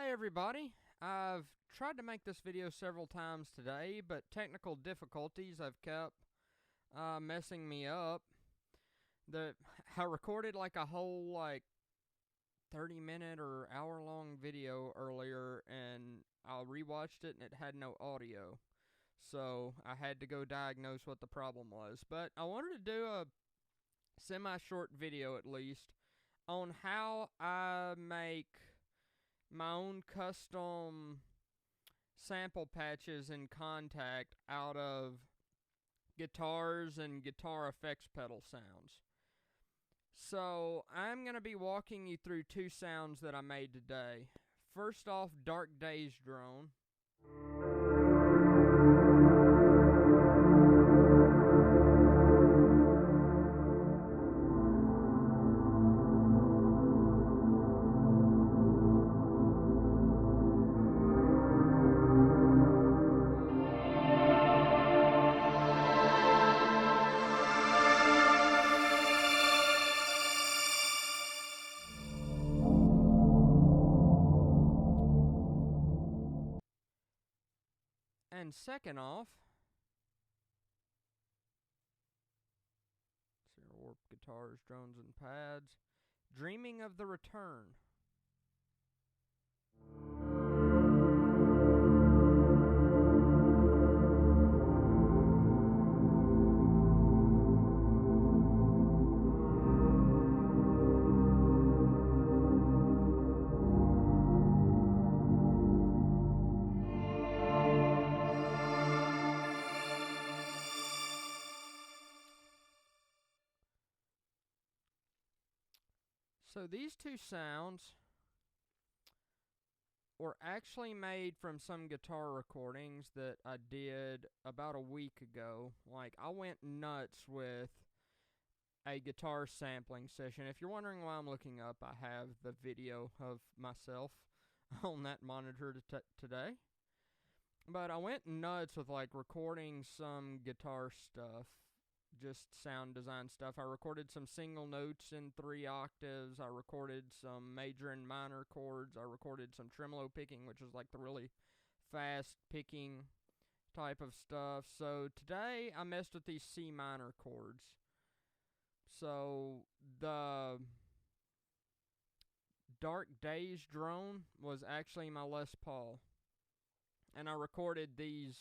Hey everybody, I've tried to make this video several times today, but technical difficulties have kept messing me up. The I recorded like a whole 30-minute or hour-long video earlier, and I rewatched it and it had no audio. So I had to go diagnose what the problem was. But I wanted to do a semi-short video at least on how I make my own custom sample patches in Kontakt out of guitars and guitar effects pedal sounds. So I'm going to be walking you through two sounds that I made today. First off, Dark Days Drone. And second off, Zero Warp Guitars, Drones, and Pads, Dreaming of the Return. So these two sounds were actually made from some guitar recordings that I did about a week ago. Like, I went nuts with a guitar sampling session. If you're wondering why I'm looking up, I have the video of myself on that monitor today. But I went nuts with recording some guitar stuff, just sound design stuff. I recorded some single notes in 3 octaves. I recorded some major and minor chords. I recorded some tremolo picking, which is like the really fast picking type of stuff. So today I messed with these C minor chords. So the Dark Days Drone was actually my Les Paul. And I recorded these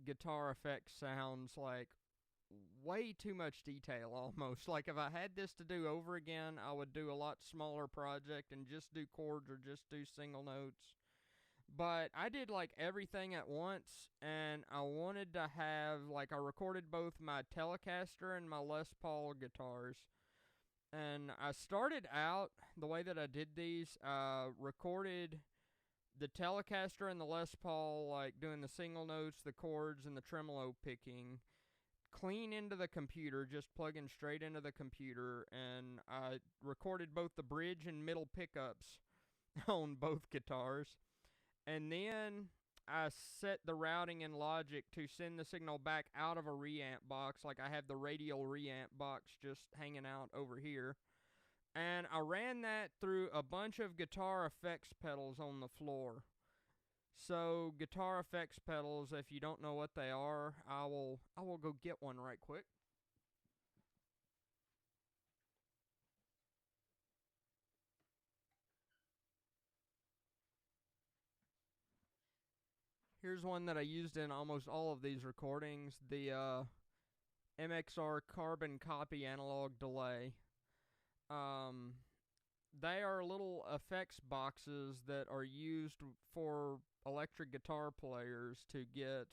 guitar effect sounds way too much detail almost. Like, if I had this to do over again, I would do a lot smaller project and just do chords or just do single notes. But I did everything at once, and I wanted to have I recorded both my Telecaster and my Les Paul guitars. And I started out the way that I did these. Recorded the Telecaster and the Les Paul, doing the single notes, the chords, and the tremolo picking, clean into the computer, just plugging straight into the computer, and I recorded both the bridge and middle pickups on both guitars. And then I set the routing in Logic to send the signal back out of a reamp box. Like, I have the radial reamp box just hanging out over here. And I ran that through a bunch of guitar effects pedals on the floor. So, guitar effects pedals, if you don't know what they are, I will go get one right quick. Here's one that I used in almost all of these recordings, the MXR Carbon Copy Analog Delay. They are little effects boxes that are used for electric guitar players to get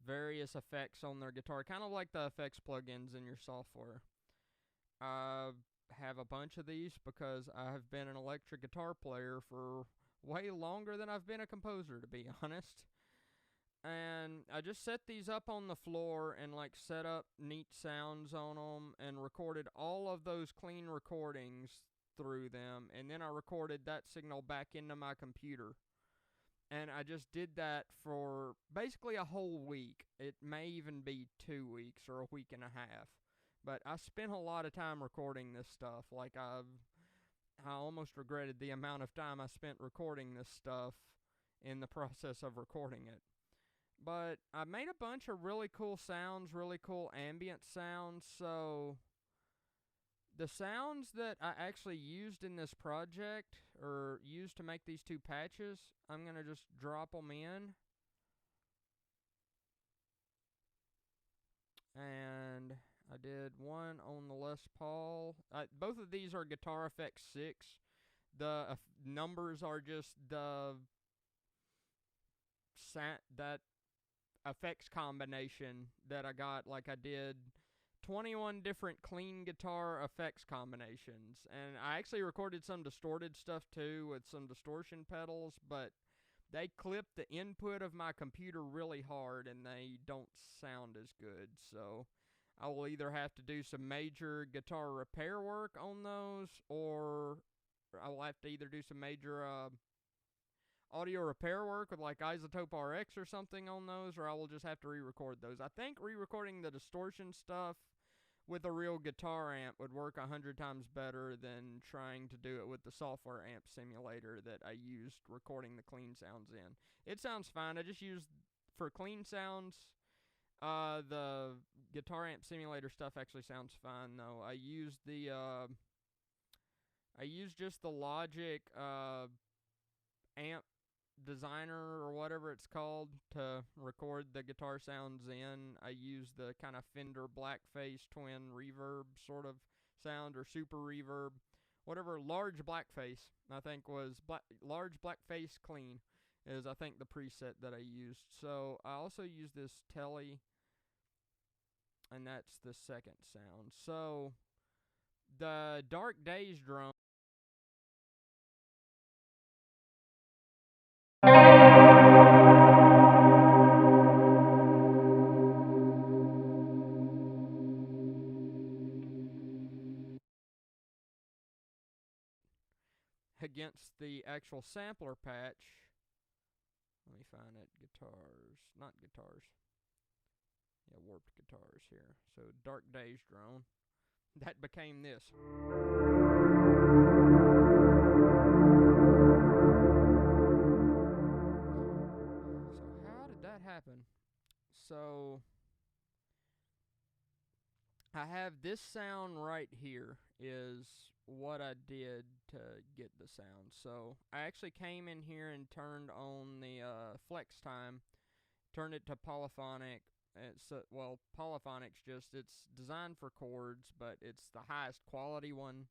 various effects on their guitar, kind of like the effects plugins in your software. I have a bunch of these because I have been an electric guitar player for way longer than I've been a composer, to be honest. And I just set these up on the floor and set up neat sounds on them and recorded all of those clean recordings through them, and then I recorded that signal back into my computer. And I just did that for basically a whole week. It may even be 2 weeks or a week and a half. But I spent a lot of time recording this stuff. I almost regretted the amount of time I spent recording this stuff in the process of recording it. But I made a bunch of really cool sounds, really cool ambient sounds, so the sounds that I actually used in this project, or used to make these two patches, I'm going to just drop them in. And I did one on the Les Paul. Both of these are Guitar Effects 6. The numbers are just that effects combination that I got. Like I did 21 different clean guitar effects combinations. And I actually recorded some distorted stuff too with some distortion pedals, but they clip the input of my computer really hard and they don't sound as good. So I will either have to do some major guitar repair work on those, or I will have to either do some major audio repair work with like Isotope RX or something on those, or I will just have to re-record those. I think re-recording the distortion stuff with a real guitar amp would work 100 times better than trying to do it with the software amp simulator that I used recording the clean sounds in. It sounds fine. I just used, for clean sounds, the guitar amp simulator stuff actually sounds fine though. I used just the Logic amp designer or whatever it's called to record the guitar sounds in. I used the kind of Fender Blackface twin reverb sort of sound, or super reverb, whatever. Large Blackface, I think, was large Blackface clean is, I think, the preset that I used. So I also used this Telly, and that's the second sound. So the Dark Days drone against the actual sampler patch. Let me find it. Guitars. Not guitars. Yeah, warped guitars here. So Dark Days drone. That became this. So how did that happen? So I have this sound right here is what I did to get the sound. So I actually came in here and turned on the flex time, turned it to polyphonic. Polyphonic's just, it's designed for chords, but it's the highest quality one.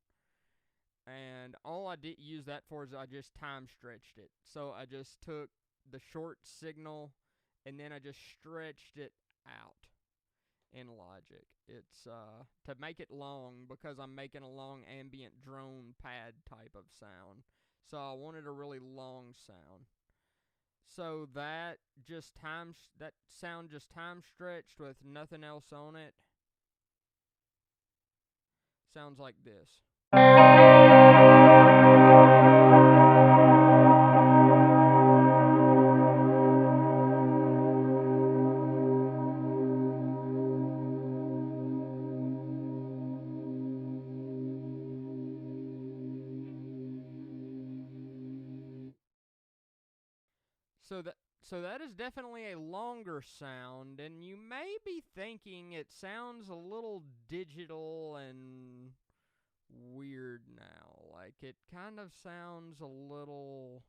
And all I did use that for is I just time stretched it. So I just took the short signal and then I just stretched it out in Logic. It's to make it long, because I'm making a long ambient drone pad type of sound. So I wanted a really long sound. So that sound just time stretched with nothing else on it. Sounds like this. So that is definitely a longer sound, and you may be thinking it sounds a little digital and weird now. Like, it kind of sounds a little...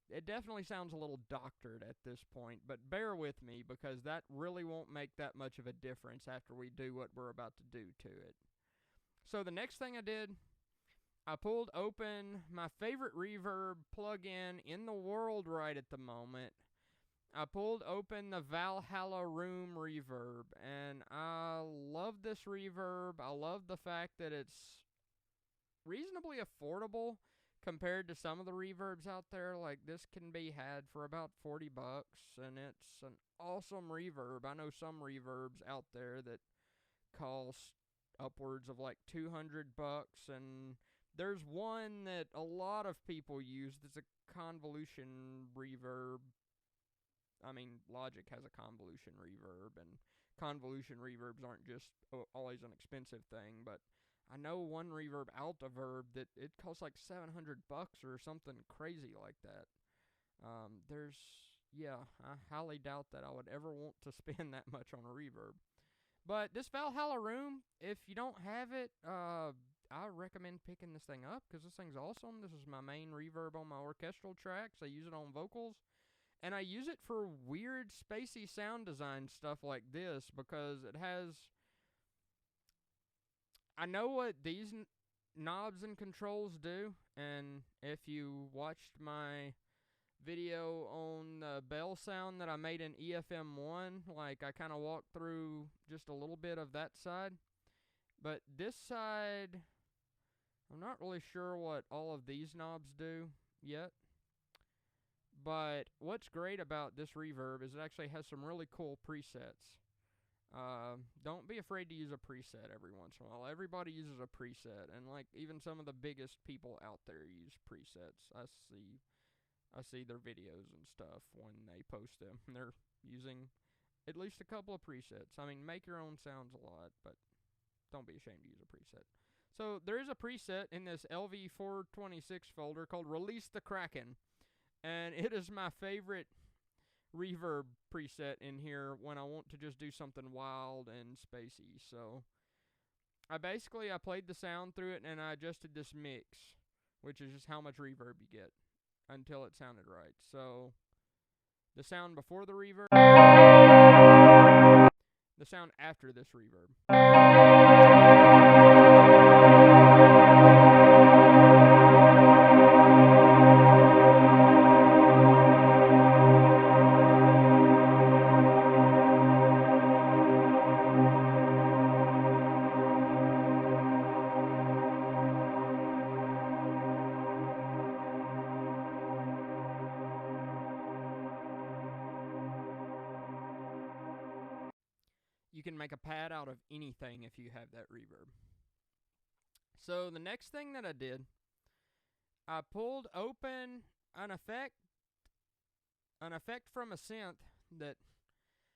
It definitely sounds a little doctored at this point, but bear with me, because that really won't make that much of a difference after we do what we're about to do to it. So the next thing I did, I pulled open my favorite reverb plugin in the world right at the moment. I pulled open the Valhalla Room reverb, and I love this reverb. I love the fact that it's reasonably affordable compared to some of the reverbs out there. Like, this can be had for about $40, and it's an awesome reverb. I know some reverbs out there that cost upwards of like $200, and there's one that a lot of people use that's a convolution reverb. I mean, Logic has a convolution reverb, and convolution reverbs aren't just always an expensive thing, but I know one reverb, Altiverb, that it costs like $700 or something crazy like that. I highly doubt that I would ever want to spend that much on a reverb. But this Valhalla Room, if you don't have it, I recommend picking this thing up because this thing's awesome. This is my main reverb on my orchestral tracks. I use it on vocals. And I use it for weird, spacey sound design stuff like this because it has. I know what these knobs and controls do, and if you watched my video on the bell sound that I made in EFM1, like I kind of walked through just a little bit of that side. But this side, I'm not really sure what all of these knobs do yet. But what's great about this reverb is it actually has some really cool presets. Don't be afraid to use a preset every once in a while. Everybody uses a preset, and like even some of the biggest people out there use presets. I see their videos and stuff when they post them. They're using at least a couple of presets. I mean, make your own sounds a lot, but don't be ashamed to use a preset. So there is a preset in this LV426 folder called Release the Kraken. And it is my favorite reverb preset in here when I want to just do something wild and spacey. So I played the sound through it and I adjusted this mix, which is just how much reverb you get until it sounded right. So the sound before the reverb, the sound after this reverb. You can make a pad out of anything if you have that reverb. So the next thing that I did, I pulled open an effect from a synth that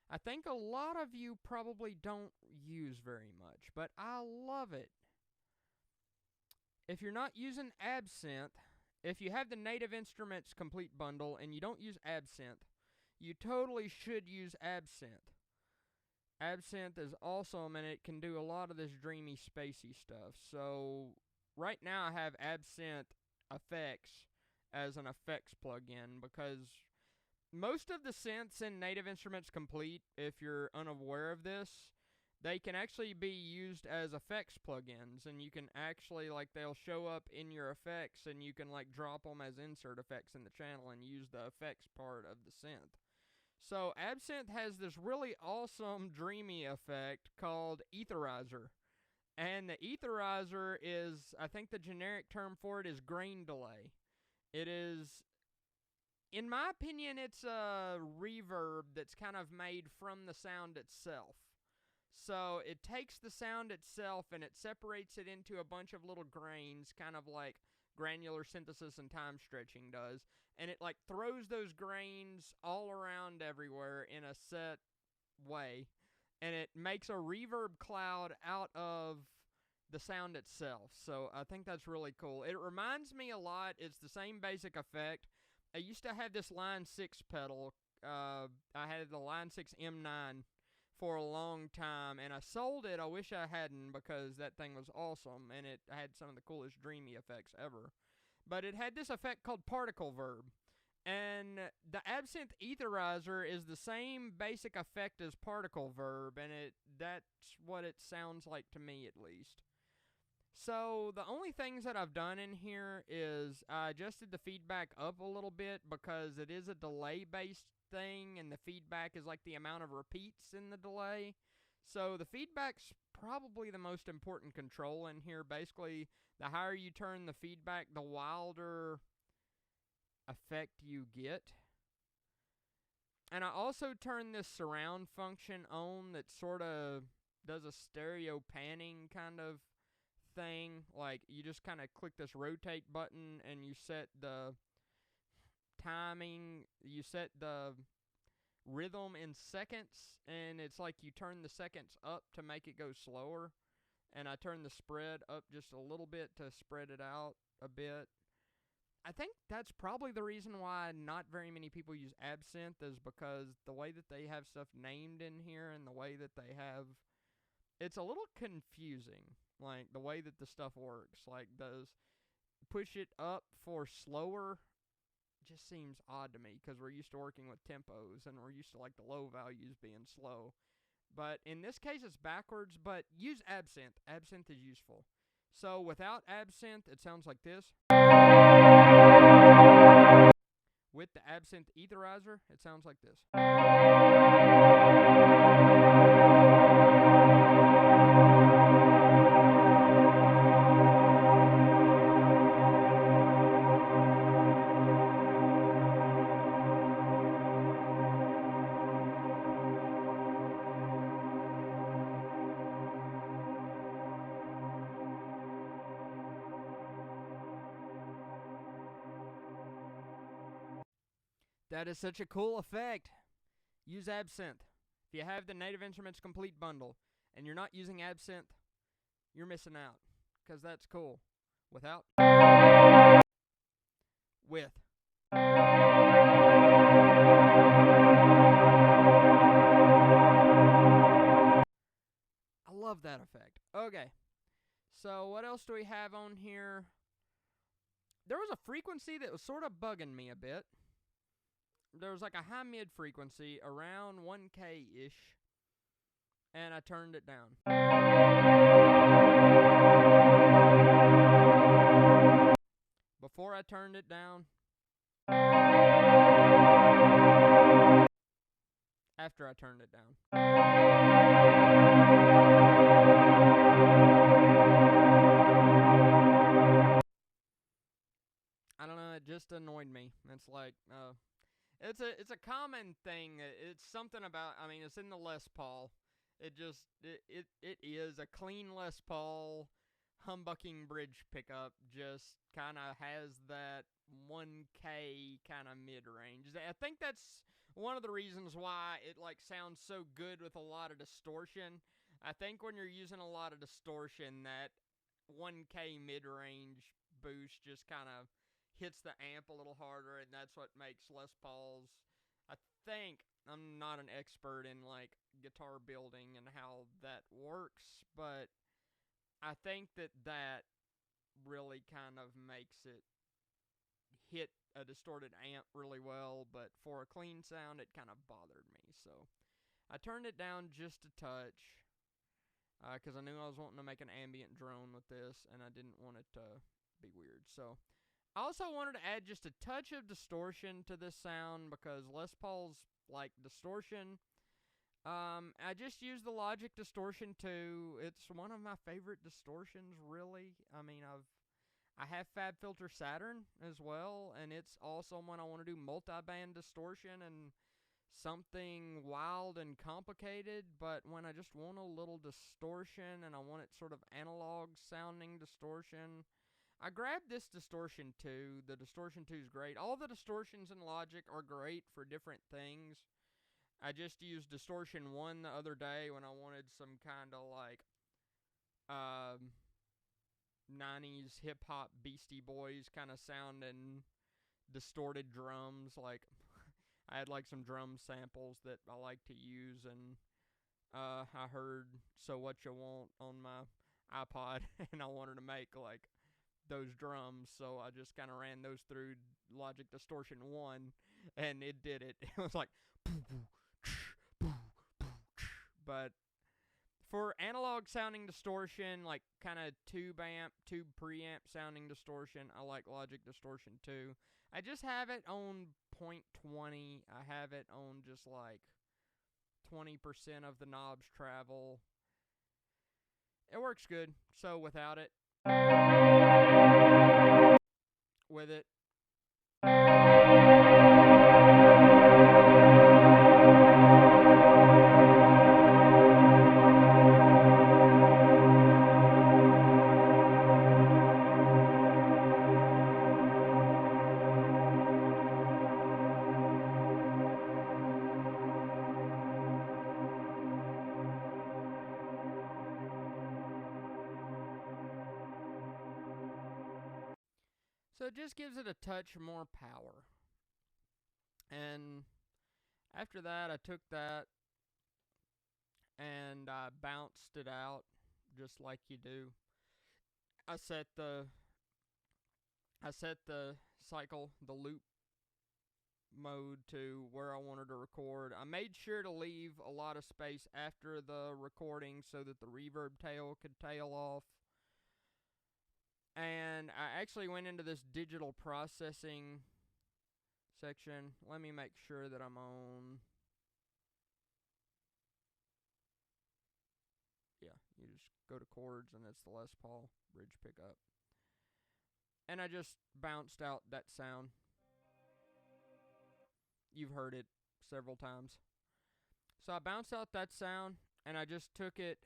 I think a lot of you probably don't use very much, but I love it. If you're not using Absynth, if you have the Native Instruments complete bundle and you don't use Absynth, you totally should use Absynth. Absynth is awesome, and it can do a lot of this dreamy, spacey stuff. So right now I have Absynth Effects as an effects plugin because most of the synths in Native Instruments Complete, if you're unaware of this, they can actually be used as effects plugins, and you can actually, like, they'll show up in your effects, and you can, like, drop them as insert effects in the channel and use the effects part of the synth. So Absynth has this really awesome dreamy effect called Etherizer. And the Etherizer is, I think the generic term for it is grain delay. It is, in my opinion, it's a reverb that's kind of made from the sound itself. So it takes the sound itself and it separates it into a bunch of little grains, kind of like granular synthesis and time stretching does, and it like throws those grains all around everywhere in a set way, and it makes a reverb cloud out of the sound itself. So I think that's really cool. It reminds me a lot, it's the same basic effect. I used to have this Line 6 pedal. I had the Line 6 M9 for a long time, and I sold it. I wish I hadn't because that thing was awesome, and it had some of the coolest dreamy effects ever. But it had this effect called particle verb, and the Absynth Etherizer is the same basic effect as particle verb, and that's what it sounds like to me, at least. So the only things that I've done in here is I adjusted the feedback up a little bit because it is a delay-based thing, and the feedback is like the amount of repeats in the delay. So the feedback's probably the most important control in here. Basically, the higher you turn the feedback, the wilder effect you get. And I also turn this surround function on that sort of does a stereo panning kind of thing. Like, you just kind of click this rotate button and you set the timing, you set the rhythm in seconds, and it's like you turn the seconds up to make it go slower. and I turned the spread up just a little bit to spread it out a bit. I think that's probably the reason why not very many people use Absinthe, is because the way that they have stuff named in here and the way that they have, it's a little confusing, like the way that the stuff works. Like, does push it up for slower just seems odd to me, because we're used to working with tempos and we're used to like the low values being slow. But in this case it's backwards, but use Absinthe. Absinthe is useful. So without Absinthe it sounds like this. With the Absinthe Etherizer it sounds like this. That is such a cool effect. Use Absinthe. If you have the Native Instruments Complete Bundle and you're not using Absinthe, you're missing out, because that's cool. Without. With. I love that effect. Okay. So what else do we have on here? There was a frequency that was sort of bugging me a bit. There was like a high mid frequency around 1K-ish, and I turned it down. Before I turned it down. After I turned it down. I don't know, it just annoyed me. It's like, it's a common thing. It's something about, I mean, it's in the Les Paul. It is a clean Les Paul humbucking bridge pickup. Just kind of has that 1K kind of mid-range. I think that's one of the reasons why it like sounds so good with a lot of distortion. I think when you're using a lot of distortion, that 1K mid-range boost just kind of hits the amp a little harder, and that's what makes Les Pauls. I think, I'm not an expert in like guitar building and how that works, but I think that really kind of makes it hit a distorted amp really well, but for a clean sound it kind of bothered me. So I turned it down just a touch, because I knew I was wanting to make an ambient drone with this, and I didn't want it to be weird. So I also wanted to add just a touch of distortion to this sound, because Les Paul's like distortion. I just used the Logic Distortion 2. It's one of my favorite distortions, really. I mean, I have FabFilter Saturn as well, and it's also one I want to do multi-band distortion and something wild and complicated, but when I just want a little distortion and I want it sort of analog sounding distortion, I grabbed this Distortion 2. The Distortion 2 is great. All the distortions in Logic are great for different things. I just used Distortion 1 the other day when I wanted some kind of like 90s hip-hop Beastie Boys kind of sounding distorted drums. Like, I had like some drum samples that I like to use, and I heard So What You Want on my iPod, and I wanted to make like those drums, so I just kind of ran those through Logic Distortion 1, and it did it. It was like, but for analog sounding distortion, like kind of tube preamp sounding distortion, I like Logic Distortion 2. I just have it on 0.20. I have it on just like 20% of the knobs travel. It works good. So without it, with it, So it just gives it a touch more power. And after that, I took that and I bounced it out just like you do. I set the cycle, the loop mode to where I wanted to record. I made sure to leave a lot of space after the recording so that the reverb tail could tail off. And I actually went into this digital processing section. Let me make sure that I'm on. Yeah, you just go to chords and it's the Les Paul bridge pickup. And I just bounced out that sound. You've heard it several times. So I bounced out that sound and I just took it,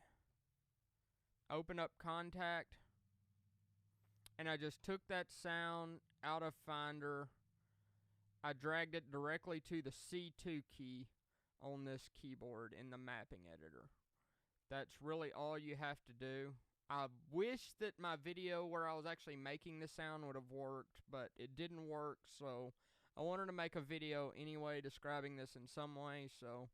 opened up Kontakt, and I just took that sound out of Finder. I dragged it directly to the C2 key on this keyboard in the mapping editor. That's really all you have to do. I wish that my video where I was actually making the sound would have worked, but it didn't work, so I wanted to make a video anyway describing this in some way. So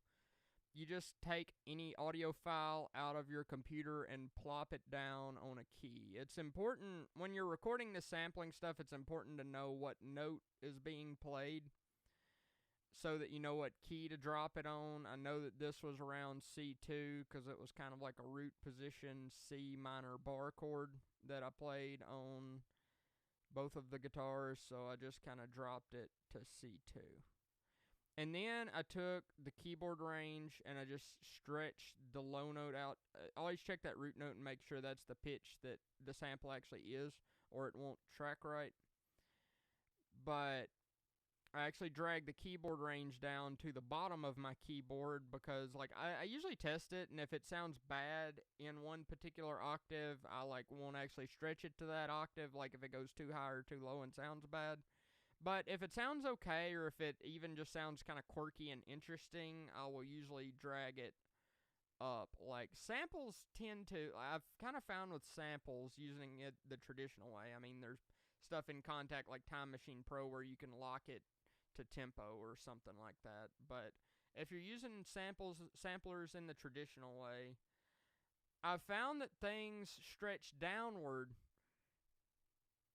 you just take any audio file out of your computer and plop it down on a key. It's important when you're recording the sampling stuff, it's important to know what note is being played so that you know what key to drop it on. I know that this was around C2 because it was kind of like a root position C minor bar chord that I played on both of the guitars, so I just kind of dropped it to C2. And then I took the keyboard range and I just stretched the low note out. Always check that root note and make sure that's the pitch that the sample actually is, or it won't track right. But I actually dragged the keyboard range down to the bottom of my keyboard because like I usually test it, and if it sounds bad in one particular octave, I like won't actually stretch it to that octave, like if it goes too high or too low and sounds bad. But if it sounds okay, or if it even just sounds kind of quirky and interesting, I will usually drag it up. Like, samples tend to, I've kind of found with samples using it the traditional way. I mean, there's stuff in Kontakt like Time Machine Pro where you can lock it to tempo or something like that. But if you're using samplers in the traditional way, I've found that things stretch downward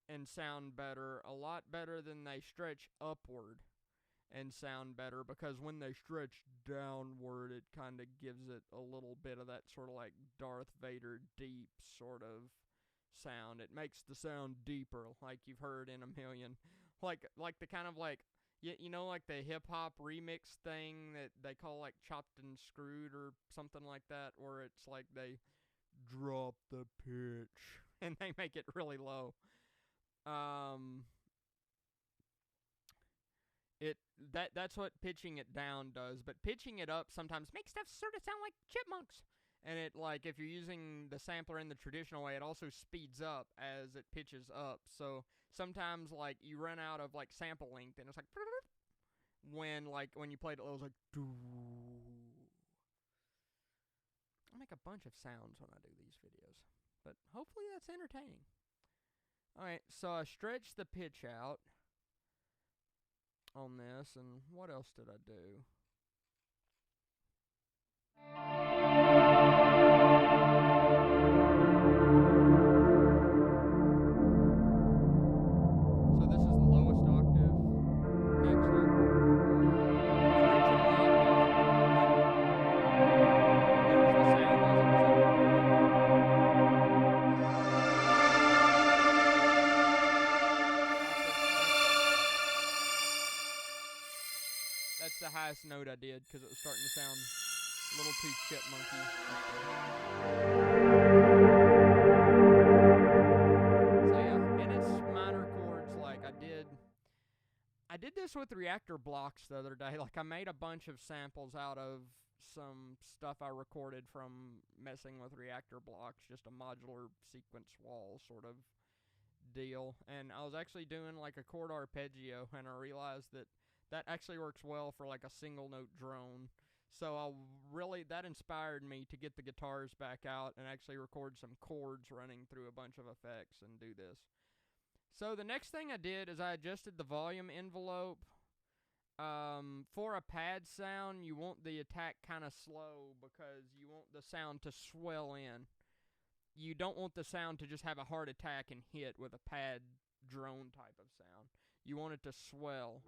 and sound better, a lot better than they stretch upward and sound better, because when they stretch downward, it kind of gives it a little bit of that sort of like Darth Vader deep sort of sound. It makes the sound deeper, like you've heard in a million. Like the kind of like, you know, like the hip-hop remix thing that they call like Chopped and Screwed or something like that, where it's like they drop the pitch and they make it really low. That's what pitching it down does, but pitching it up sometimes makes stuff sort of sound like chipmunks. And it, like, if you're using the sampler in the traditional way, it also speeds up as it pitches up. So sometimes, like, you run out of like sample length, and it's like when you played it, it was like doo. I make a bunch of sounds when I do these videos, but hopefully that's entertaining. Alright, so I stretched the pitch out on this, and what else did I do? So this is the lowest octave, next octave, original octave, there's the sound as it was That's the highest note I did because it was starting to sound a little too chipmunky. So yeah, and it's minor chords. Like I did this with reactor blocks the other day. Like I made a bunch of samples out of some stuff I recorded from messing with reactor blocks, just a modular sequence wall sort of deal. And I was actually doing like a chord arpeggio, and I realized that actually works well for like a single note drone. So that inspired me to get the guitars back out and actually record some chords running through a bunch of effects and do this. So the next thing I did is I adjusted the volume envelope. For a pad sound, you want the attack kind of slow because you want the sound to swell in. You don't want the sound to just have a hard attack and hit with a pad drone type of sound. You want it to swell.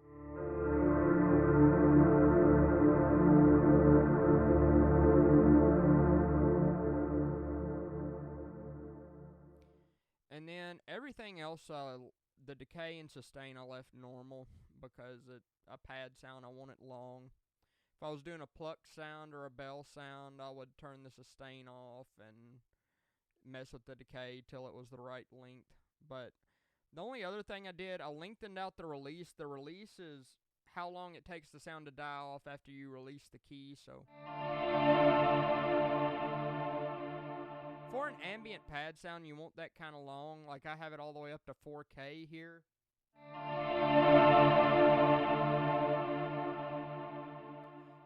And then everything else, the decay and sustain I left normal because a pad sound, I want it long. If I was doing a Plucks sound or a bell sound, I would turn the sustain off and mess with the decay till it was the right length. But the only other thing I did, I lengthened out the release. The release is how long it takes the sound to die off after you release the key. So for an ambient pad sound, you want that kind of long. Like I have it all the way up to 4K here.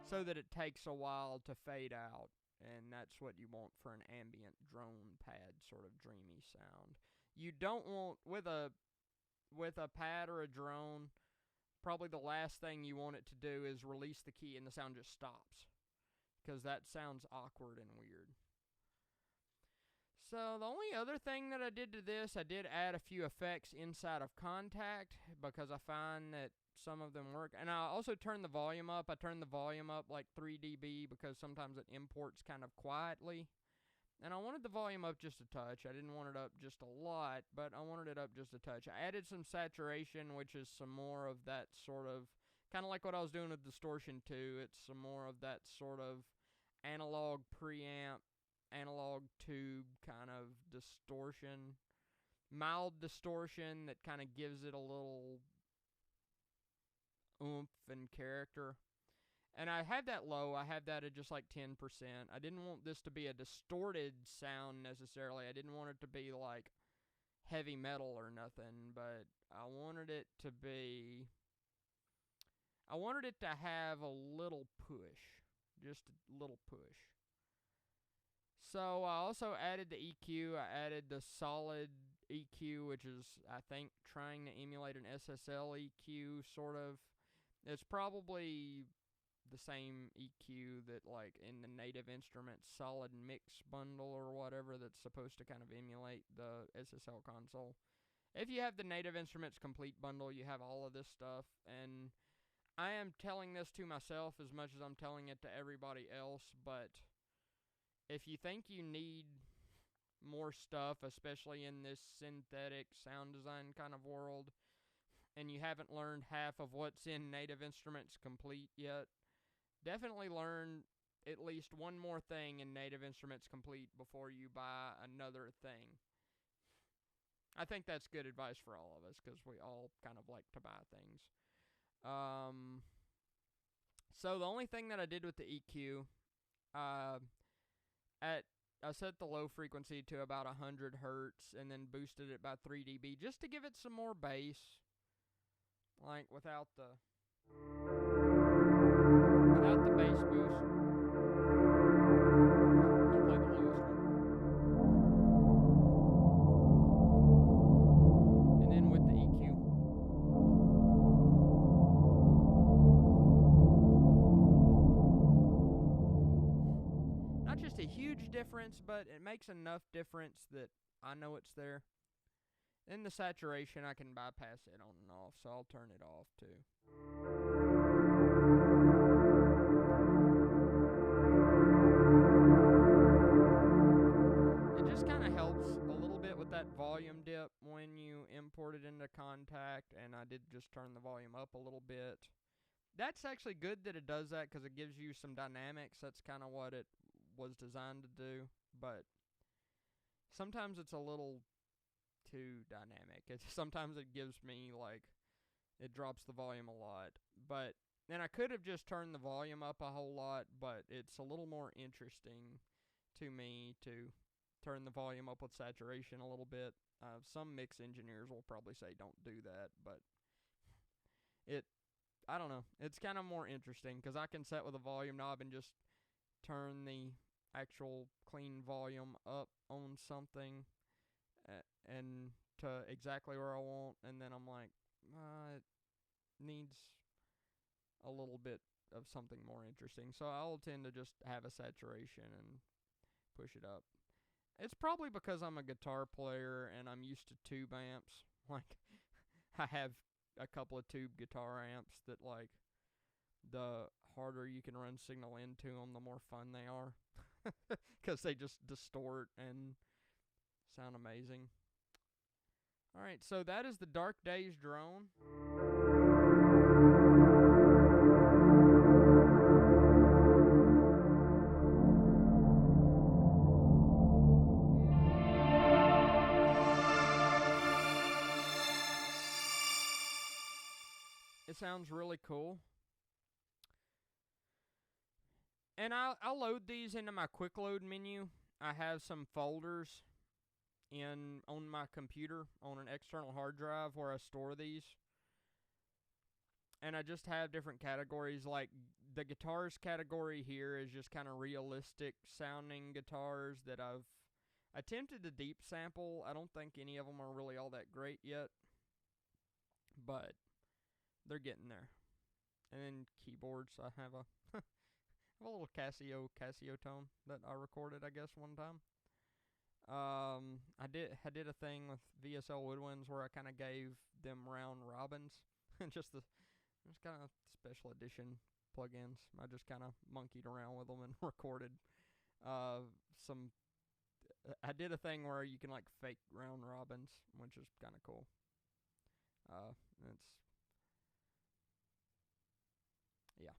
So that it takes a while to fade out. And that's what you want for an ambient drone pad sort of dreamy sound. You don't want, with a pad or a drone, probably the last thing you want it to do is release the key and the sound just stops. Because that sounds awkward and weird. So the only other thing that I did to this, I did add a few effects inside of Kontakt because I find that some of them work. And I also turned the volume up. I turned the volume up like 3 dB because sometimes it imports kind of quietly. And I wanted the volume up just a touch. I didn't want it up just a lot, but I wanted it up just a touch. I added some saturation, which is some more of that sort of, kind of like what I was doing with Distortion 2. It's some more of that sort of analog preamp, analog tube kind of distortion. Mild distortion that kind of gives it a little oomph and character. And I had that low. I had that at just like 10%. I didn't want this to be a distorted sound necessarily. I didn't want it to be like heavy metal or nothing, but I wanted it to be, I wanted it to have a little push. Just a little push. So I also added the EQ. I added the solid EQ, which is, I think, trying to emulate an SSL EQ, sort of. It's probably the same EQ that, like, in the Native Instruments solid mix bundle or whatever that's supposed to kind of emulate the SSL console. If you have the Native Instruments complete bundle, you have all of this stuff, and I am telling this to myself as much as I'm telling it to everybody else, but if you think you need more stuff, especially in this synthetic sound design kind of world, and you haven't learned half of what's in Native Instruments Complete yet, definitely learn at least one more thing in Native Instruments Complete before you buy another thing. I think that's good advice for all of us, because we all kind of like to buy things. So the only thing that I did with the EQ, I set the low frequency to about 100 hertz and then boosted it by 3 dB just to give it some more bass, like without the bass boost. I'll play the lowest one. And then with the EQ. Not just a huge difference, but it makes enough difference that I know it's there. In the saturation, I can bypass it on and off, so I'll turn it off too. It just kind of helps a little bit with that volume dip when you import it into Kontakt, and I did just turn the volume up a little bit. That's actually good that it does that because it gives you some dynamics. That's kind of what it was designed to do, but sometimes it's a little too dynamic. Sometimes it gives me, like, it drops the volume a lot. But then I could have just turned the volume up a whole lot, but it's a little more interesting to me to turn the volume up with saturation a little bit. Some mix engineers will probably say don't do that, but I don't know. It's kind of more interesting because I can set with a volume knob and just turn the actual clean volume up on something and to exactly where I want, and then I'm like, it needs a little bit of something more interesting. So I'll tend to just have a saturation and push it up. It's probably because I'm a guitar player and I'm used to tube amps. Like, I have a couple of tube guitar amps that, like, the harder you can run signal into them, the more fun they are. Because they just distort and sound amazing. Alright, so that is the Dark Days drone. It sounds really cool. And I'll load these into my quick load menu. I have some folders on my computer on an external hard drive where I store these. And I just have different categories. Like, the guitars category here is just kind of realistic sounding guitars that I've attempted to deep sample. I don't think any of them are really all that great yet, but they're getting there. And then keyboards, I have a a little Casio tone that I recorded, I guess, one time. I did a thing with VSL Woodwinds where I kind of gave them round robins, just kind of special edition plugins. I just kind of monkeyed around with them and recorded some. I did a thing where you can like fake round robins, which is kind of cool. It's yeah.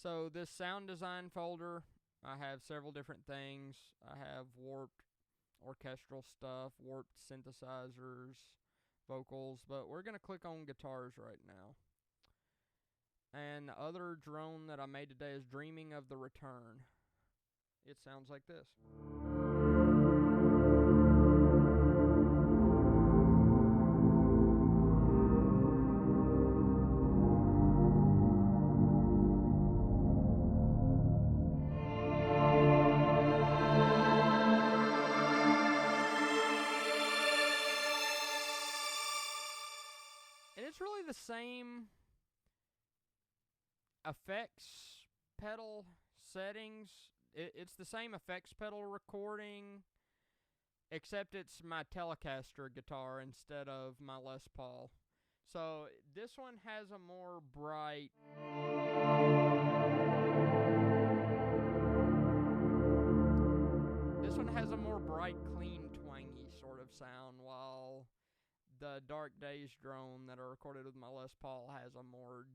So this sound design folder, I have several different things. I have warped orchestral stuff, warped synthesizers, vocals, but we're going to click on guitars right now. And the other drone that I made today is Dreaming of the Return. It sounds like this. And it's really the same effects pedal settings. It's the same effects pedal recording, except it's my Telecaster guitar instead of my Les Paul. So this one has a more bright clean, twangy sort of sound, while the Dark Days drone that I recorded with my Les Paul has a more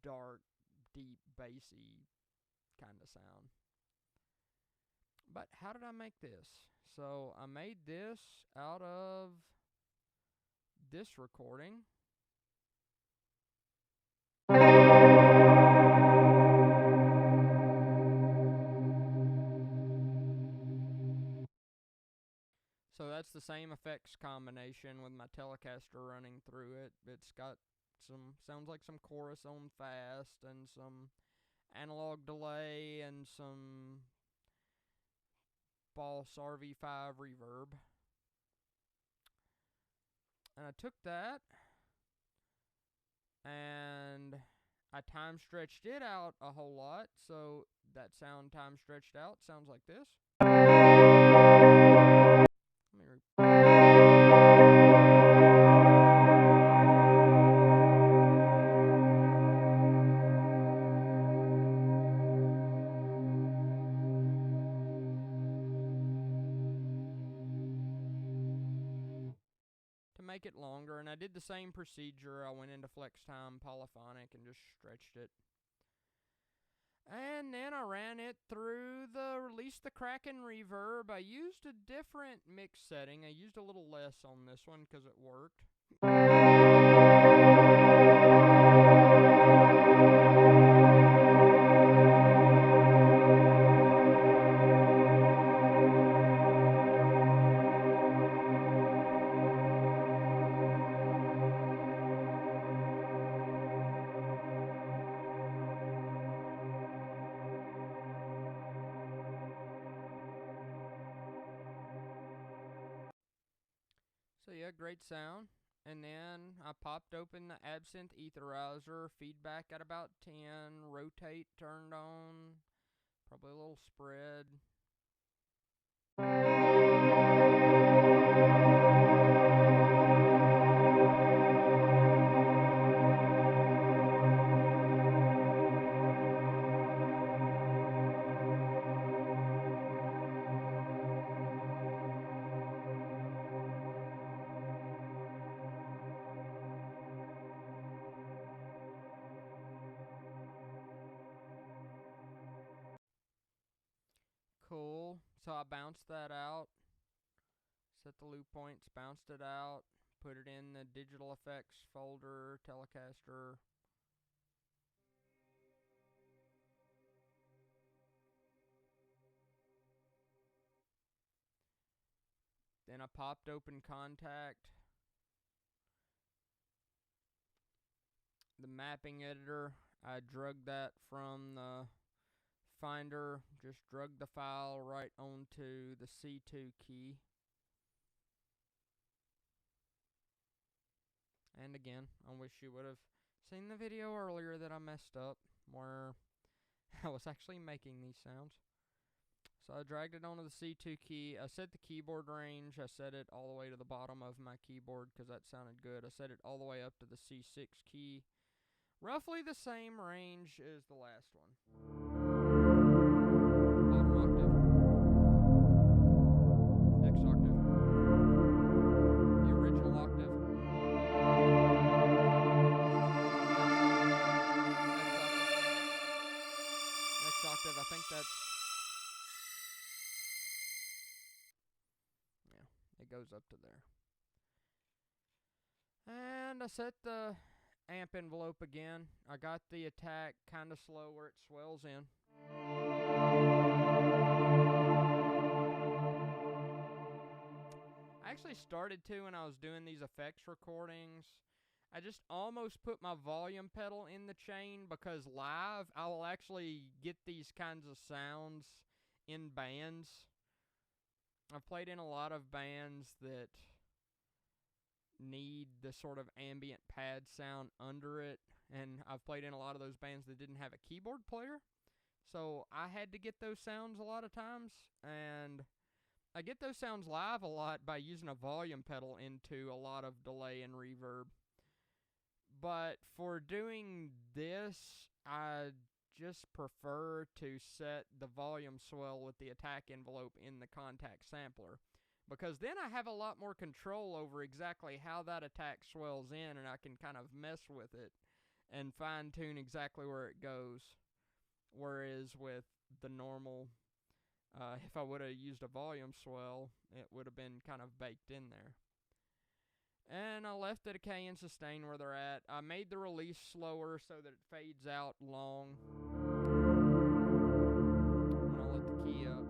dark, deep, bassy kind of sound. But how did I make this? So I made this out of this recording. So that's the same effects combination with my Telecaster running through it. It's got sounds like some chorus on fast and some analog delay and some Boss RV5 reverb. And I took that and I time stretched it out a whole lot. So that sound time stretched out sounds like this. To make it longer, and I did the same procedure. I went into FlexTime Polyphonic and just stretched it. And then I ran it through the Release the Kraken reverb. I used a different mix setting. I used a little less on this one because it worked. So yeah, great sound. And then I popped open the Absinthe Etherizer, feedback at about 10, rotate turned on, probably a little spread. Cool. So I bounced that out, set the loop points, bounced it out, put it in the digital effects folder, Telecaster. Then I popped open Kontakt, the mapping editor. I drugged that from the Finder, just drug the file right onto the C2 key. And again, I wish you would have seen the video earlier that I messed up, where I was actually making these sounds. So I dragged it onto the C2 key. I set the keyboard range. I set it all the way to the bottom of my keyboard because that sounded good. I set it all the way up to the C6 key. Roughly the same range as the last one. Bottom octave. Next octave. The original octave. Next octave. I think that's... yeah, it goes up to there. And I set the amp envelope again. I got the attack kind of slow where it swells in. I actually started to when I was doing these effects recordings. I just almost put my volume pedal in the chain because live I will actually get these kinds of sounds in bands. I've played in a lot of bands that need the sort of ambient pad sound under it, and I've played in a lot of those bands that didn't have a keyboard player, so I had to get those sounds a lot of times, and I get those sounds live a lot by using a volume pedal into a lot of delay and reverb. But for doing this, I just prefer to set the volume swell with the attack envelope in the Kontakt sampler, because then I have a lot more control over exactly how that attack swells in, and I can kind of mess with it and fine-tune exactly where it goes. Whereas with the normal, if I would have used a volume swell, it would have been kind of baked in there. And I left the decay and sustain where they're at. I made the release slower so that it fades out long. And I'll let the key up.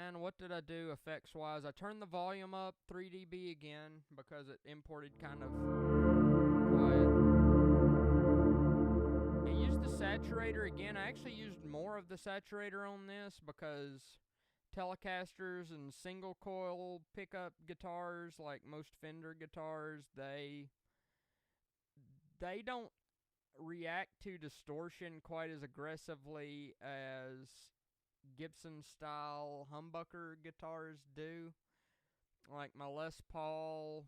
And what did I do effects-wise? I turned the volume up 3 dB again because it imported kind of quiet. I used the saturator again. I actually used more of the saturator on this because Telecasters and single coil pickup guitars, like most Fender guitars, they don't react to distortion quite as aggressively as Gibson style humbucker guitars do. Like my Les Paul,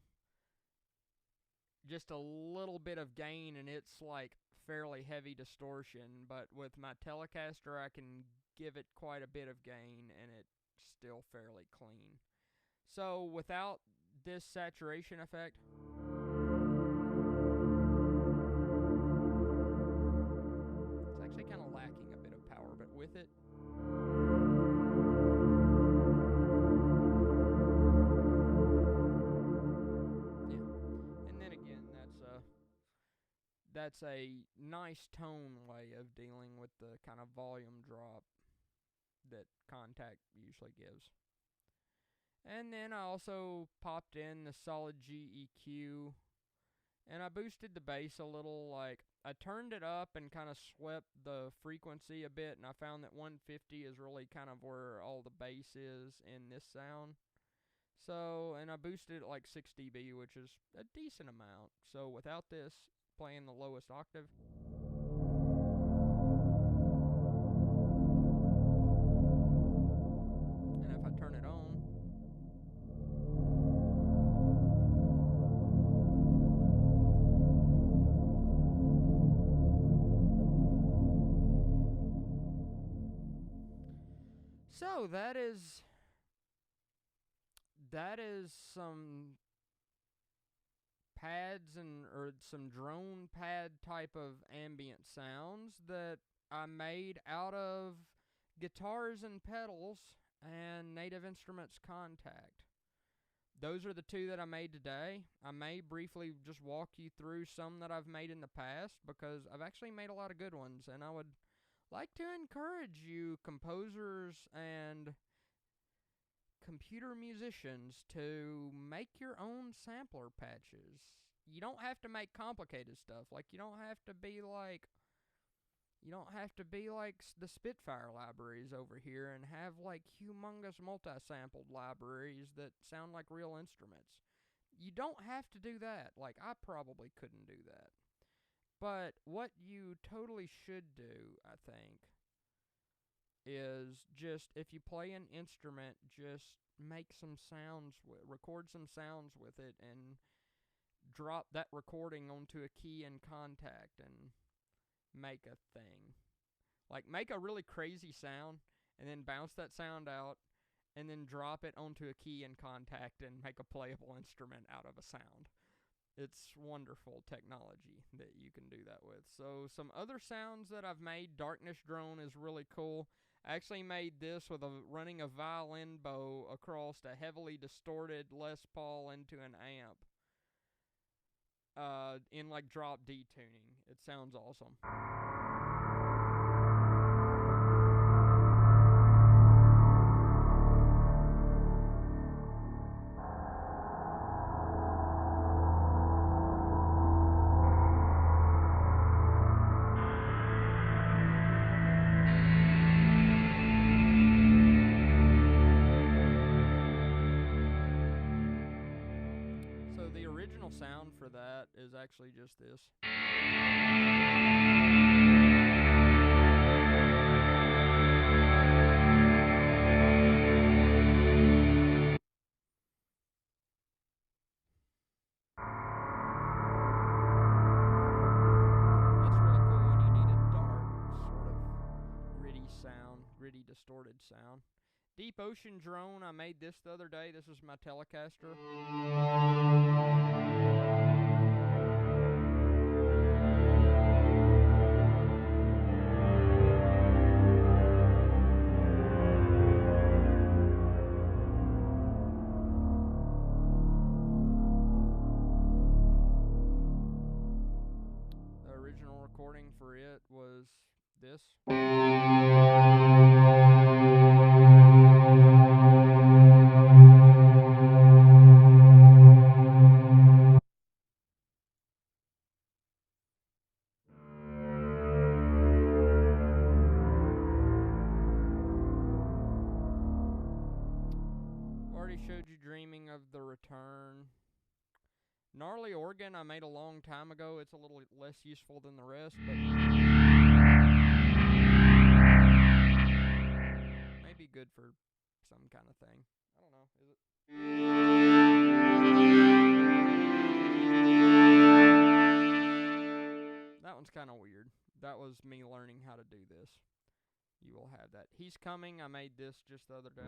just a little bit of gain and it's like fairly heavy distortion, but with my Telecaster I can give it quite a bit of gain and it's still fairly clean. So without this saturation effect, it's actually kind of lacking a bit of power, but with it, yeah. And then again, that's a nice tone way of dealing with the kind of volume drop that Kontakt usually gives. And then I also popped in the solid G EQ, and I boosted the bass a little. Like, I turned it up and kind of swept the frequency a bit, and I found that 150 is really kind of where all the bass is in this sound. So, and I boosted it like 6 dB, which is a decent amount. So without this, playing the lowest octave. And if I turn it on, so that is some pads or some drone pad type of ambient sounds that I made out of guitars and pedals and Native Instruments Kontakt. Those are the two that I made today. I may briefly just walk you through some that I've made in the past because I've actually made a lot of good ones, and I would like to encourage you composers and computer musicians to make your own sampler patches. You don't have to make complicated stuff. Like you don't have to be like the Spitfire libraries over here and have like humongous multi-sampled libraries that sound like real instruments. You don't have to do that. Like I probably couldn't do that. But what you totally should do, I think, is just if you play an instrument, just make some sounds, record some sounds with it, and drop that recording onto a key in Kontakt and make a thing. Like make a really crazy sound and then bounce that sound out and then drop it onto a key in Kontakt and make a playable instrument out of a sound. It's wonderful technology that you can do that with. So some other sounds that I've made, Darkness Drone is really cool. I actually made this with running a violin bow across a heavily distorted Les Paul into an amp. In like drop D tuning. It sounds awesome. The original sound for that is actually just this. That's really cool when you need a dark, sort of gritty sound, gritty distorted sound. Deep Ocean Drone, I made this the other day. This is my Telecaster. The original recording for it was this. Showed you Dreaming of the Return. Gnarly Organ I made a long time ago. It's a little less useful than the rest, but maybe good for some kind of thing. I don't know. Is it? That one's kind of weird. That was me learning how to do this. You will have that. Hes Coming. I made this just the other day.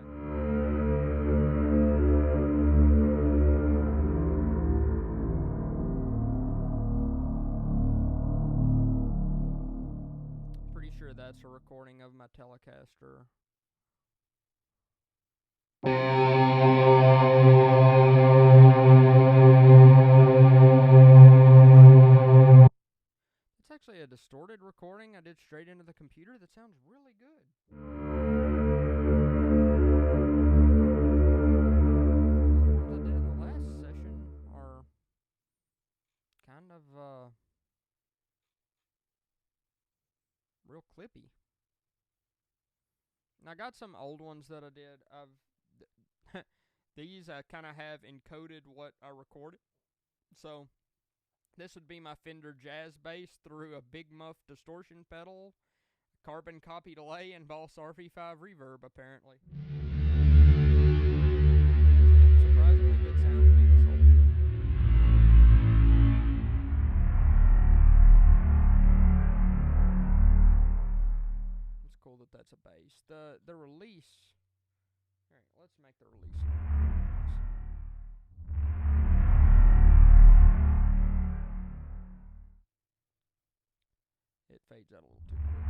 Sure that's a recording of my Telecaster. It's actually a distorted recording I did straight into the computer that sounds really good. Those ones I did in the last session are kind of real clippy. And I got some old ones that I did. These I kind of have encoded what I recorded. So this would be my Fender Jazz Bass through a Big Muff distortion pedal, carbon copy delay, and Boss RV5 reverb, apparently. Surprisingly good sound to be this old. It's cool that that's a bass. The release. Alright, let's make the release. It fades out a little too quick.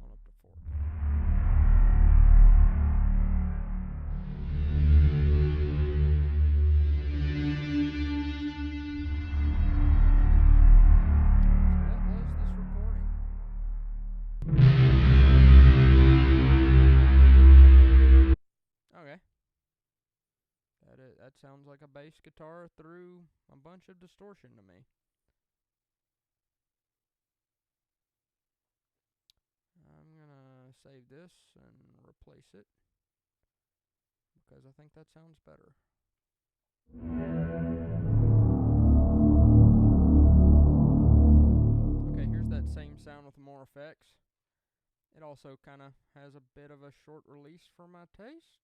On up to 4K. That sounds like a bass guitar through a bunch of distortion to me. I'm gonna save this and replace it because I think that sounds better. Okay, here's that same sound with more effects. It also kind of has a bit of a short release for my taste.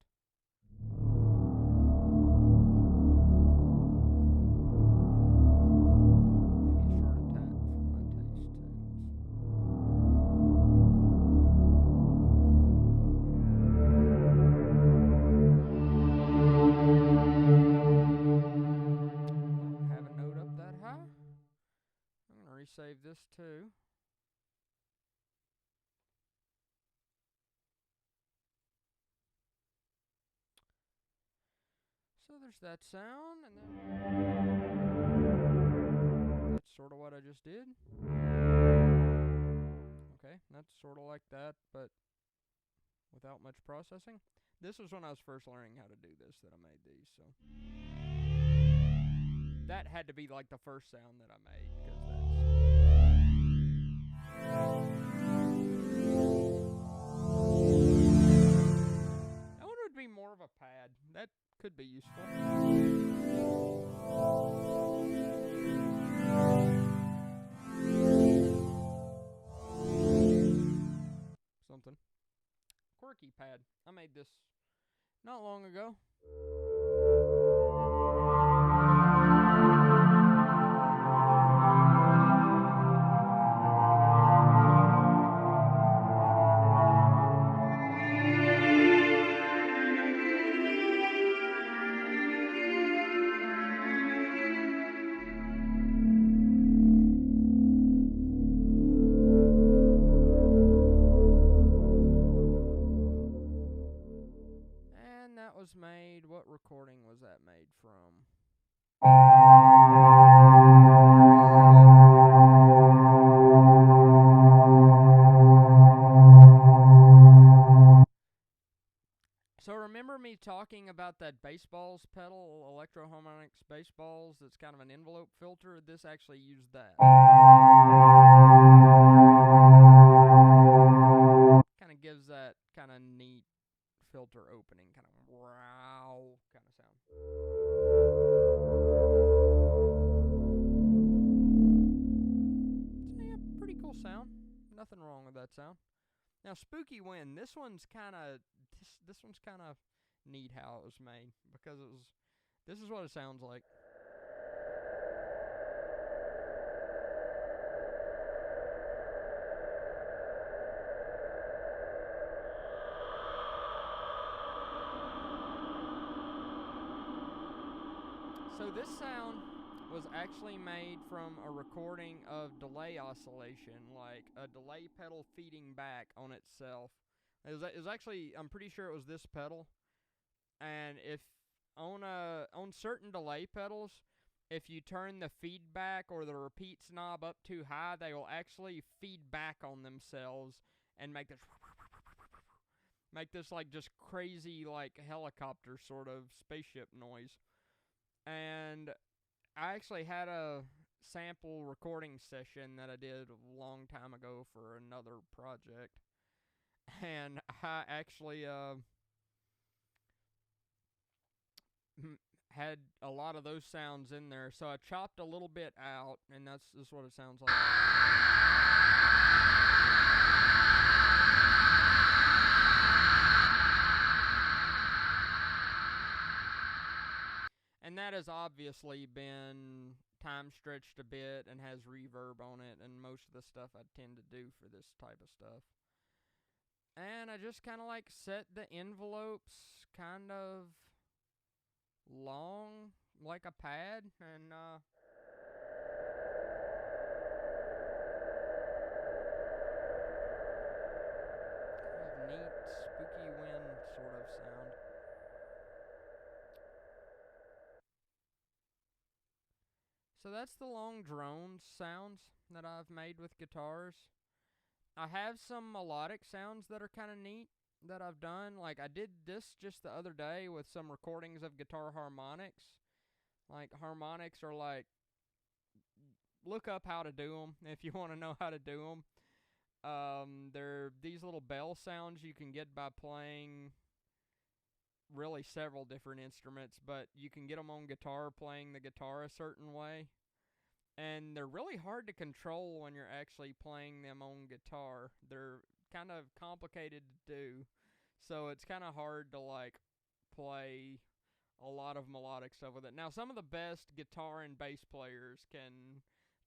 Save this too. So there's that sound, and then that's sort of what I just did. Okay, that's sort of like that, but without much processing. This was when I was first learning how to do this that I made these, so that had to be like the first sound that I made, because that's I wonder if it would be more of a pad. That could be useful. Something. Quirky pad. I made this not long ago. Was made, what recording was that made from? So remember me talking about that baseballs pedal, Electro Harmonics baseballs, that's kind of an envelope filter? This actually used that. Kind of gives that kind of neat filter opening, kind of wow kind of sound. So yeah, pretty cool sound. Nothing wrong with that sound. Now Spooky Wind, this one's kind of neat how it was made, because this is what it sounds like. So this sound was actually made from a recording of delay oscillation, like a delay pedal feeding back on itself. It was actually, I'm pretty sure it was this pedal. And if on certain delay pedals, if you turn the feedback or the repeats knob up too high, they will actually feed back on themselves and make this like just crazy like helicopter sort of spaceship noise. And I actually had a sample recording session that I did a long time ago for another project. and I actually had a lot of those sounds in there, so I chopped a little bit out, and that's what it sounds like. And that has obviously been time stretched a bit and has reverb on it, and most of the stuff I tend to do for this type of stuff. And I just kind of like set the envelopes kind of long, like a pad, and kind of neat, spooky wind sort of sound. So that's the long drone sounds that I've made with guitars. I have some melodic sounds that are kind of neat that I've done. Like, I did this just the other day with some recordings of guitar harmonics. Like, harmonics are like, look up how to do them if you want to know how to do them. They're these little bell sounds you can get by playing really several different instruments, but you can get them on guitar playing the guitar a certain way. And they're really hard to control when you're actually playing them on guitar. They're kind of complicated to do, so it's kind of hard to like play a lot of melodic stuff with it. Now, some of the best guitar and bass players can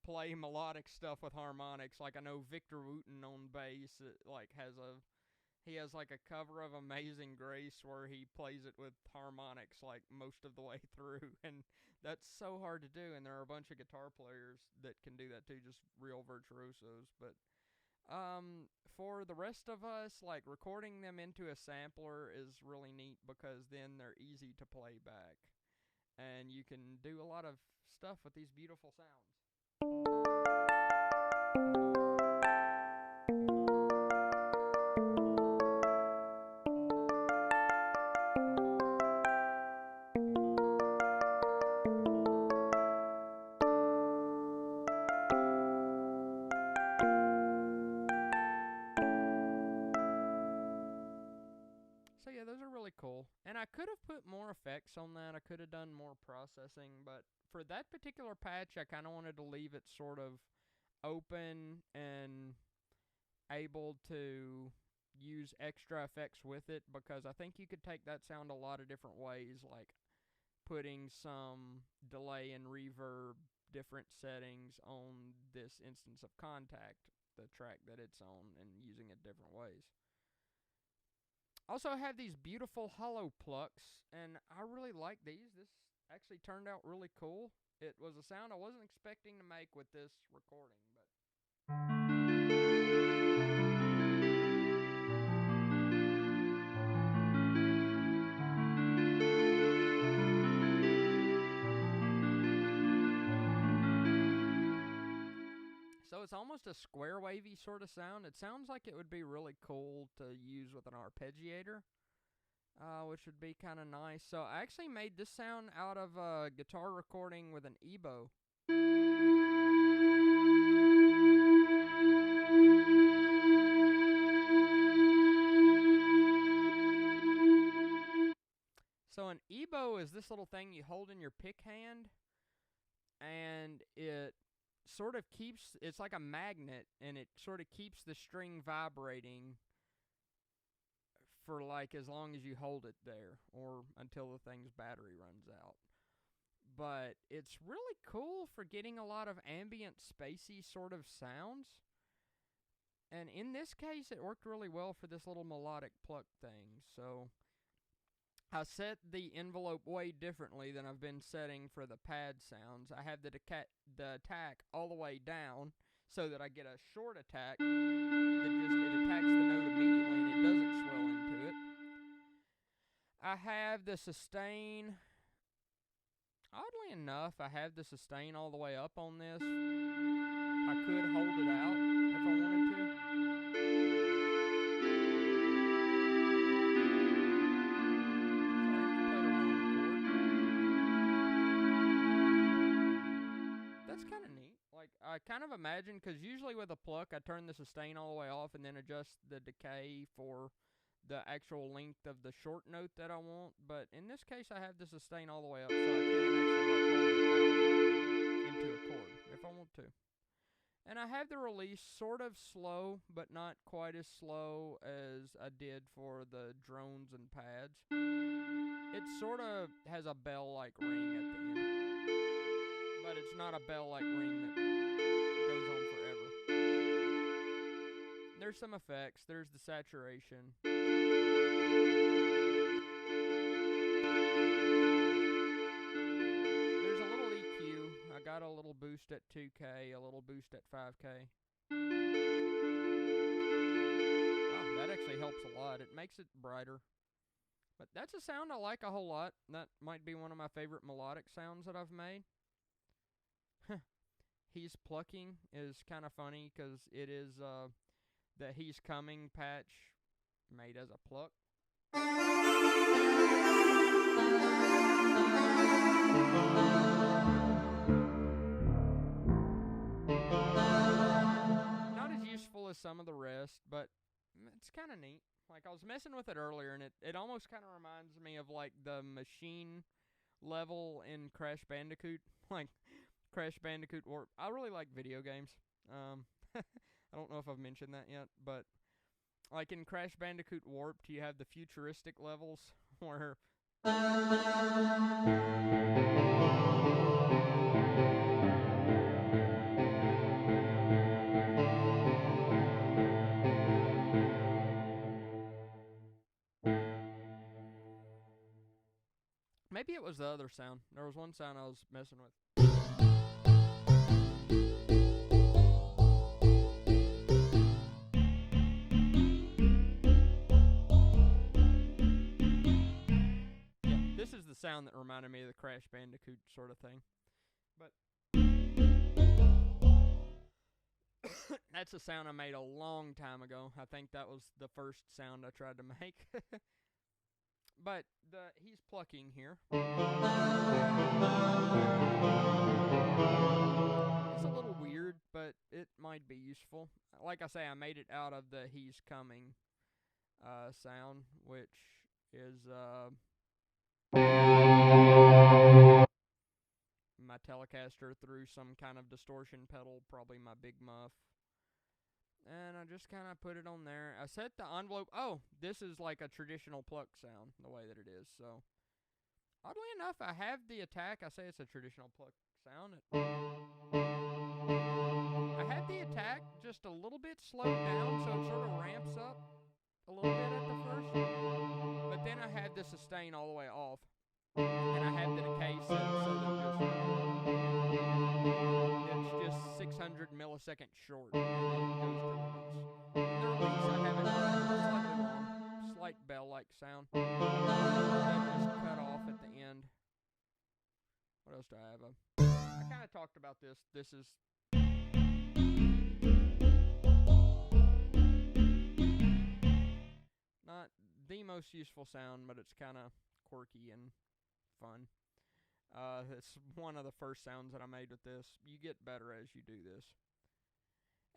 play melodic stuff with harmonics. Like, I know Victor Wooten on bass, he has like a cover of Amazing Grace where he plays it with harmonics like most of the way through, and that's so hard to do. And there are a bunch of guitar players that can do that too, just real virtuosos. But for the rest of us, like, recording them into a sampler is really neat because then they're easy to play back, and you can do a lot of stuff with these beautiful sounds. So yeah, those are really cool. And I could have put more effects on that. I could have done more processing, but for that particular patch, I kind of wanted to leave it sort of open and able to use extra effects with it, because I think you could take that sound a lot of different ways, like putting some delay and reverb different settings on this instance of Kontakt, the track that it's on, and using it different ways. Also, I have these beautiful hollow plucks, and I really like these. This actually turned out really cool. It was a sound I wasn't expecting to make with this recording, but so it's almost a square wavy sort of sound. It sounds like it would be really cool to use with an arpeggiator, which would be kind of nice. So I actually made this sound out of a guitar recording with an EBO. So an EBO is this little thing you hold in your pick hand, and it sort of keeps, it's like a magnet, and it sort of keeps the string vibrating for like as long as you hold it there, or until the thing's battery runs out. But it's really cool for getting a lot of ambient, spacey sort of sounds. And in this case, it worked really well for this little melodic pluck thing. So I set the envelope way differently than I've been setting for the pad sounds. I have the attack all the way down so that I get a short attack that just, it attacks the note immediately and it doesn't swell into it. I have the sustain. Oddly enough, I have the sustain all the way up on this. I could hold it out if I wanted to. That's kind of neat. Like, I kind of imagine, because usually with a pluck, I turn the sustain all the way off and then adjust the decay for the actual length of the short note that I want. But in this case, I have the sustain all the way up, so I can actually like hold it out into a chord if I want to. And I have the release sort of slow, but not quite as slow as I did for the drones and pads. It sort of has a bell-like ring at the end, but it's not a bell-like ring that goes on forever. There's some effects. There's the saturation. There's a little EQ. I got a little boost at 2K, a little boost at 5K. Oh, that actually helps a lot. It makes it brighter. But that's a sound I like a whole lot. That might be one of my favorite melodic sounds that I've made. Hes Plucking is kind of funny because it is the Hes Coming patch made as a pluck. Not as useful as some of the rest, but it's kind of neat. Like, I was messing with it earlier, and it almost kind of reminds me of, like, the machine level in Crash Bandicoot. Like, Crash Bandicoot Warp. I really like video games. I don't know if I've mentioned that yet, but, like, in Crash Bandicoot Warped, you have the futuristic levels where... Maybe it was the other sound. There was one sound I was messing with. Yeah, this is the sound that reminded me of the Crash Bandicoot sort of thing. But that's a sound I made a long time ago. I think that was the first sound I tried to make. But he's plucking here. It's a little weird, but it might be useful. Like I say, I made it out of the Hes Coming sound, which is my Telecaster through some kind of distortion pedal, probably my Big Muff. And I just kind of put it on there. I set the envelope. Oh, this is like a traditional pluck sound, the way that it is. So, oddly enough, I have the attack. I say it's a traditional pluck sound. I had the attack just a little bit slowed down, so it sort of ramps up a little bit at the first. But then I had the sustain all the way off. And I had the decay set so that it's just 600 milliseconds short, and then it goes to release. The release, I have it slightly long, slight bell-like sound. That just cut off at the end. What else do I have? I kind of talked about this. This is not the most useful sound, but it's kind of quirky and fun. It's one of the first sounds that I made with this. You get better as you do this.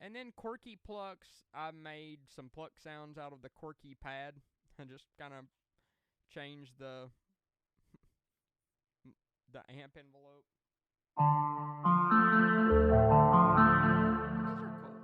And then Quirky Plucks, I made some pluck sounds out of the Quirky pad. I just kind of changed the amp envelope. These are cool.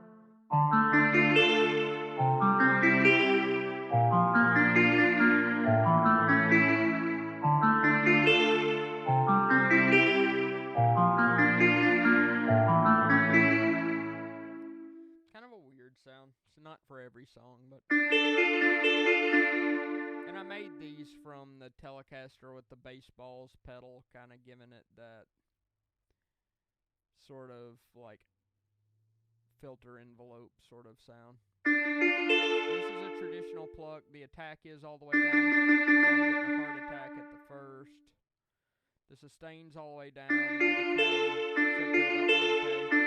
Kind of a weird sound. It's not for every song, but... And I made these from the Telecaster with the Baseballs pedal, kind of giving it that sort of like filter envelope sort of sound. This is a traditional pluck. The attack is all the way down, so I'm getting a heart attack at the first. The sustain's all the way down, and the decay set to about 1K.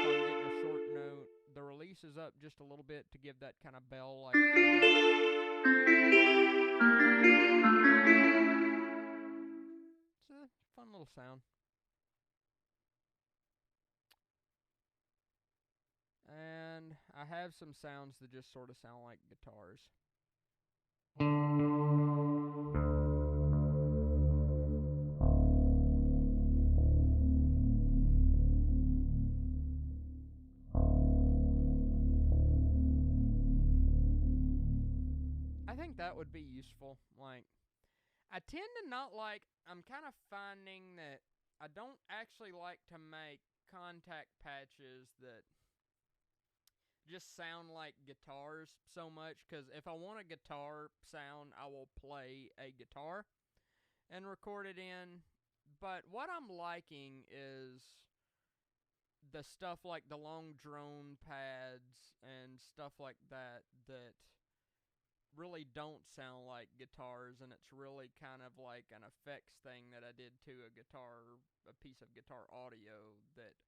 So I'm getting a short note. The release is up just a little bit to give that kind of bell like. It's a fun little sound. I have some sounds that just sort of sound like guitars. I think that would be useful. Like, I tend to not like, I'm kind of finding that I don't actually like to make contact patches that just sound like guitars so much, because if I want a guitar sound, I will play a guitar and record it in. But what I'm liking is the stuff like the long drone pads and stuff like that that really don't sound like guitars, and it's really kind of like an effects thing that I did to a piece of guitar audio that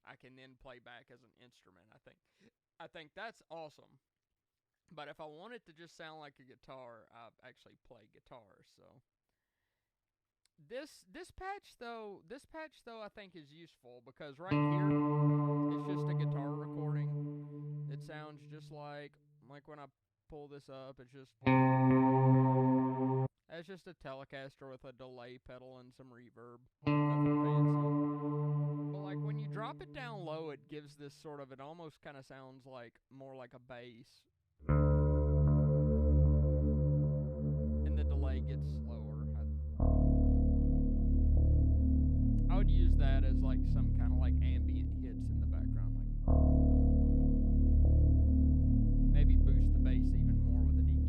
I can then play back as an instrument. I think that's awesome. But if I want it to just sound like a guitar, I actually play guitar. So this patch though I think is useful, because right here it's just a guitar recording. It sounds just like when I pull this up, it's just a Telecaster with a delay pedal and some reverb. Nothing fancy. But like when you drop it down low, it gives this sort of, it almost kind of sounds like more like a bass. And the delay gets slower. I would use that as like some kind of like ambient hits in the background, like maybe boost the bass even more with an EQ.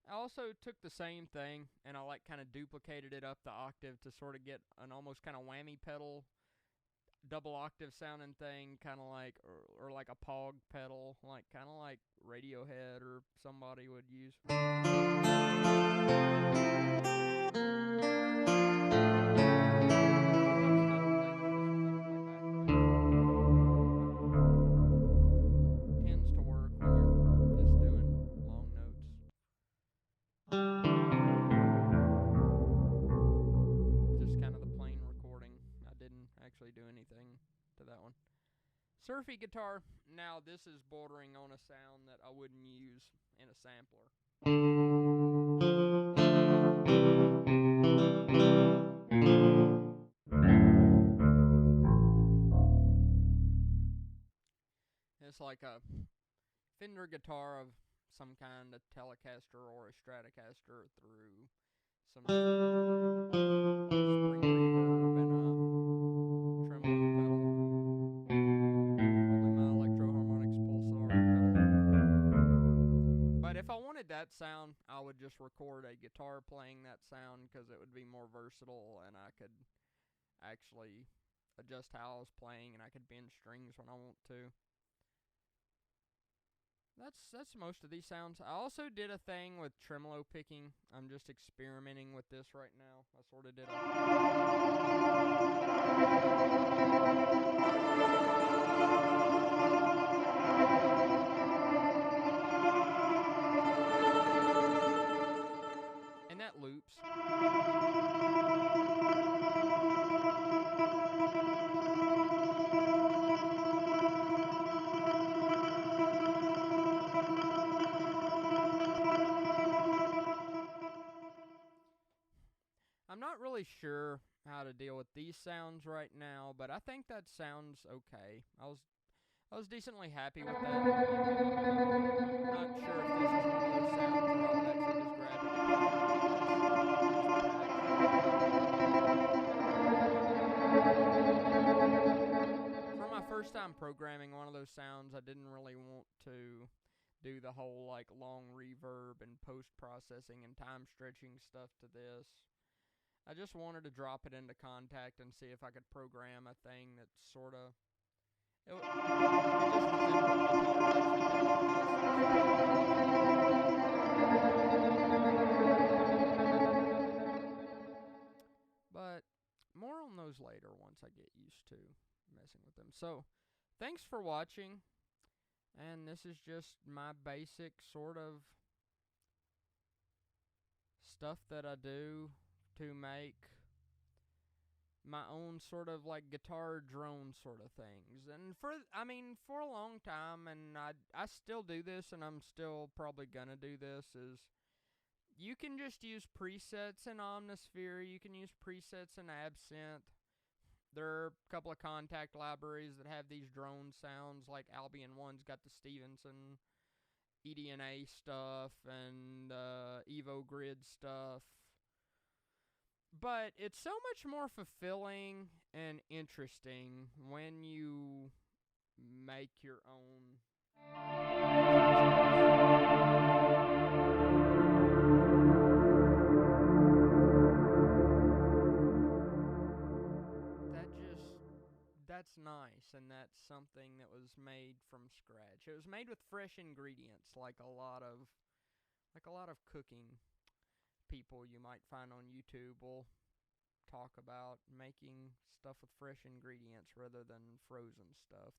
I also took the same thing and I like kind of duplicated it up the octave to sort of get an almost kind of whammy pedal, double octave sounding thing, kind of like, or like a Pog pedal, like kind of like Radiohead or somebody would use. Tends to work when you're just doing long notes. Just kind of the plain recording. I didn't actually do anything to that one. Surfy guitar. Now this is bordering on a sound that I wouldn't use in a sampler. It's like a Fender guitar of some kind, a Telecaster or a Stratocaster through some spring reverb and a tremolo pedal. Probably my Electro Harmonics Pulsar pedal. But if I wanted that sound, I would just record a guitar playing that sound, because it would be more versatile and I could actually adjust how I was playing, and I could bend strings when I want to. That's most of these sounds. I also did a thing with tremolo picking. I'm just experimenting with this right now. I sort of did and that loops. I'm not really sure how to deal with these sounds right now, but I think that sounds okay. I was decently happy with that. Not sure if this is one of those sounds where I would actually just grab a guitar and do this. Use the patch. For my first time programming one of those sounds, I didn't really want to do the whole like long reverb and post-processing and time stretching stuff to this. I just wanted to drop it into Kontakt and see if I could program a thing that sort of, it just resembled guitars actually. But more on those later once I get used to messing with them. So, thanks for watching, and this is just my basic sort of stuff that I do to make my own sort of like guitar drone sort of things. And for a long time, and I still do this, and I'm still probably gonna do this, is you can just use presets in Omnisphere, you can use presets in Absinthe. There are a couple of Kontakt libraries that have these drone sounds, like Albion One's got the Stevenson EDNA stuff and Evo Grid stuff. But it's so much more fulfilling and interesting when you make your own. That's nice, and that's something that was made from scratch. It was made with fresh ingredients, like a lot of cooking people you might find on YouTube will talk about making stuff with fresh ingredients rather than frozen stuff.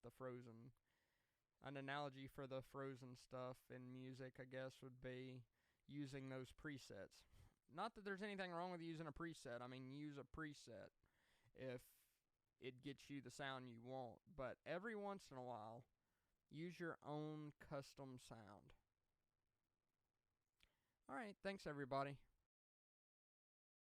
An analogy for the frozen stuff in music, I guess, would be using those presets. Not that there's anything wrong with using a preset. I mean, use a preset if it gets you the sound you want. But every once in a while, use your own custom sound. Alright, thanks everybody.